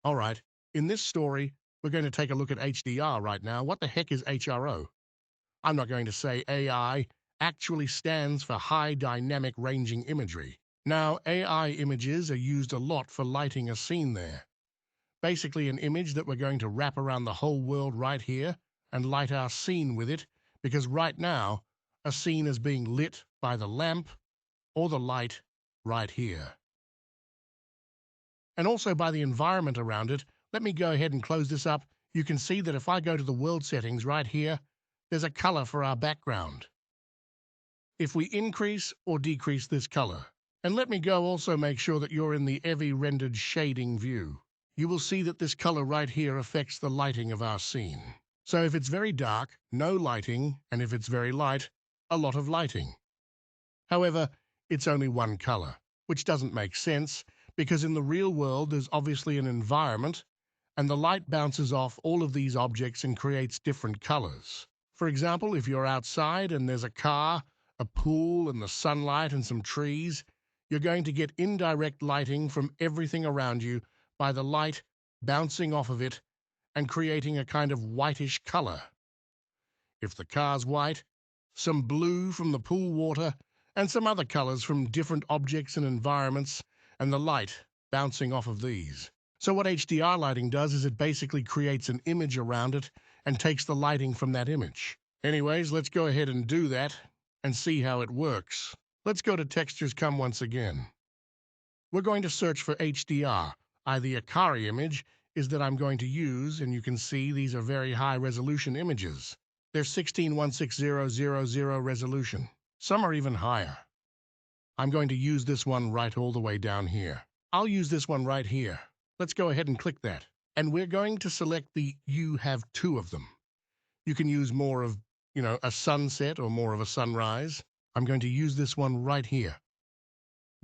All right, in this story, we're going to take a look at HDR right now. What the heck is HRO? I'm not going to say AI actually stands for High Dynamic Ranging Imagery. Now, AI images are used a lot for lighting a scene there. Basically, an image that we're going to wrap around the whole world right here and light our scene with it, because right now, a scene is being lit by the lamp or the light right here, and also by the environment around it. Let me go ahead and close this up. You can see that if I go to the world settings right here, there's a color for our background. If we increase or decrease this color, and let me go also make sure that you're in the Eevee rendered shading view, you will see that this color right here affects the lighting of our scene. So if it's very dark, no lighting, and if it's very light, a lot of lighting. However, it's only one color, which doesn't make sense because in the real world there's obviously an environment and the light bounces off all of these objects and creates different colors. For example, if you're outside and there's a car, a pool, and the sunlight and some trees, you're going to get indirect lighting from everything around you by the light bouncing off of it and creating a kind of whitish color. If the car's white, some blue from the pool water, and some other colors from different objects and environments, and the light bouncing off of these. So what HDR lighting does is it basically creates an image around it and takes the lighting from that image. Anyways, let's go ahead and do that and see how it works. Let's go to Textures Come once again. We're going to search for HDR. The Akari image is that I'm going to use, and you can see these are very high resolution images. They're 16:16000 resolution. Some are even higher. I'm going to use this one right all the way down here. I'll use this one right here. Let's go ahead and click that. And we're going to select you have two of them. You can use more of, a sunset or more of a sunrise. I'm going to use this one right here.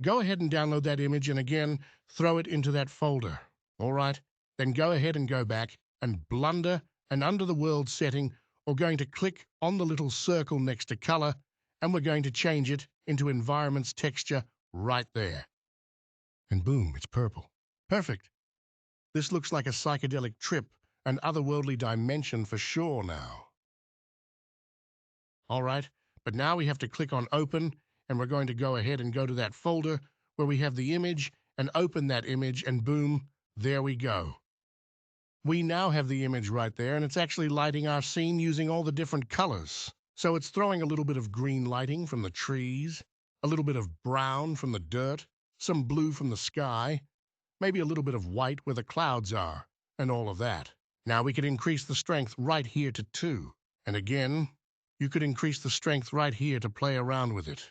Go ahead and download that image and again, throw it into that folder. All right? Then go ahead and go back and blunder and under the world setting, we're going to click on the little circle next to color and we're going to change it into environments texture right there. And boom, it's purple. Perfect. This looks like a psychedelic trip, an otherworldly dimension for sure now. All right, but now we have to click on open and we're going to go ahead and go to that folder where we have the image and open that image and boom, there we go. We now have the image right there and it's actually lighting our scene using all the different colors. So it's throwing a little bit of green lighting from the trees, a little bit of brown from the dirt, some blue from the sky, maybe a little bit of white where the clouds are, and all of that. Now we could increase the strength right here to 2. And again, you could increase the strength right here to play around with it.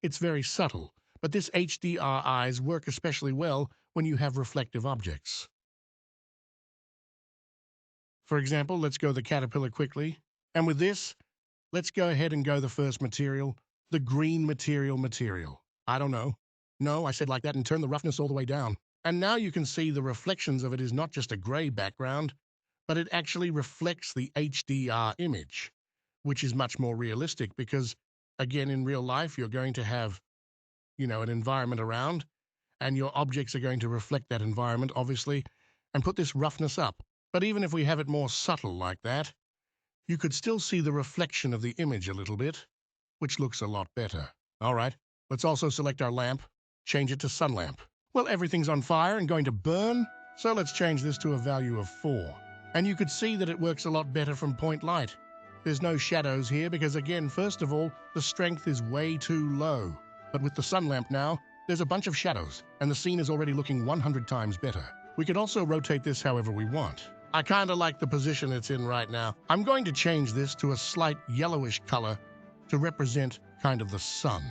It's very subtle, but this HDR eyes work especially well when you have reflective objects. For example, let's go the caterpillar quickly. And with this, let's go ahead and go the first material, the green material. I don't know. No, I said like that and turn the roughness all the way down. And now you can see the reflections of it is not just a gray background, but it actually reflects the HDR image, which is much more realistic because, again, in real life, you're going to have, an environment around, and your objects are going to reflect that environment, obviously, and put this roughness up. But even if we have it more subtle like that, you could still see the reflection of the image a little bit, which looks a lot better. All right, let's also select our lamp, change it to sun lamp. Well, everything's on fire and going to burn, so let's change this to a value of 4. And you could see that it works a lot better from point light. There's no shadows here because, again, first of all, the strength is way too low. But with the sun lamp now, there's a bunch of shadows, and the scene is already looking 100 times better. We could also rotate this however we want. I kind of like the position it's in right now. I'm going to change this to a slight yellowish color to represent kind of the sun.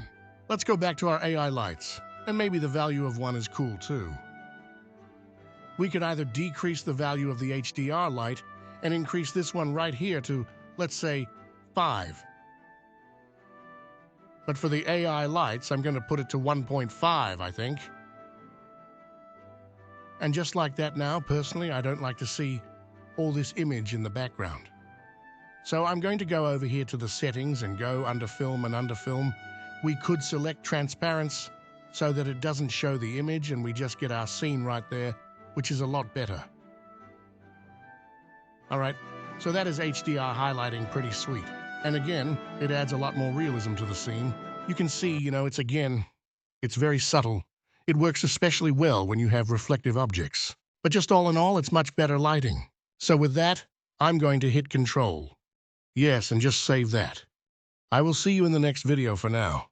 Let's go back to our AI lights, and maybe the value of 1 is cool too. We could either decrease the value of the HDR light and increase this one right here to, let's say, 5. But for the AI lights, I'm going to put it to 1.5, I think. And just like that now, personally, I don't like to see all this image in the background. So I'm going to go over here to the settings and go under film and under film. We could select transparency so that it doesn't show the image and we just get our scene right there. which is a lot better. All right, so that is HDR highlighting pretty sweet. And again, it adds a lot more realism to the scene. You can see, it's very subtle. It works especially well when you have reflective objects. But just all in all, it's much better lighting. So with that, I'm going to hit Control. Yes, and just save that. I will see you in the next video for now.